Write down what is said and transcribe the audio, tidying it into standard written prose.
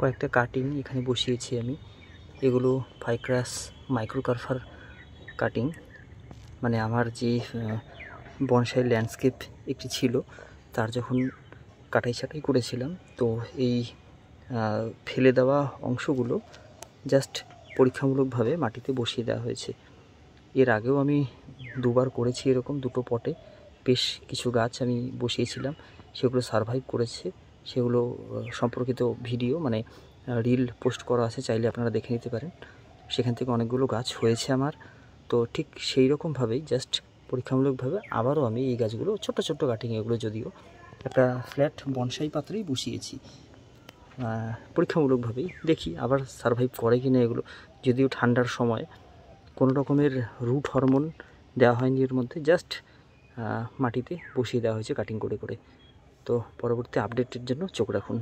কয়েকটা কাটিং এখানে বসিয়েছি আমি। এগুলো ফাইক্রাস মাইক্রোকারফার কাটিং, মানে আমার যে বনসাই ল্যান্ডস্কেপ একটি ছিল তার যখন কাটাই ছাটাই করেছিলাম, তো এই ফেলে দেওয়া অংশগুলো জাস্ট পরীক্ষামূলকভাবে মাটিতে বসিয়ে দেওয়া হয়েছে। এর আগেও আমি দুবার করেছি এরকম, দুটো পটে বেশ কিছু গাছ আমি বসিয়েছিলাম, সেগুলো সারভাইভ করেছে। সেগুলো সম্পর্কিত ভিডিও মানে রিল পোস্ট করা আছে, চাইলে আপনারা দেখে নিতে পারেন। সেখান থেকে অনেকগুলো গাছ হয়েছে আমার। তো ঠিক সেই রকমভাবেই জাস্ট পরীক্ষামূলকভাবে আবারও আমি এই গাছগুলো ছোট্ট ছোট্ট কাটিং, এগুলো যদিও একটা ফ্ল্যাট বনসাই পাত্রেই বসিয়েছি পরীক্ষামূলকভাবেই, দেখি আবার সারভাইভ করে কিনা এগুলো। যদিও ঠান্ডার সময় কোনো রকমের রুট হরমোন দেওয়া হয়নি এর মধ্যে, জাস্ট মাটিতে বসিয়ে দেওয়া হয়েছে কাটিং করে করে। তো পরবর্তী আপডেটের জন্য চোখ রাখুন।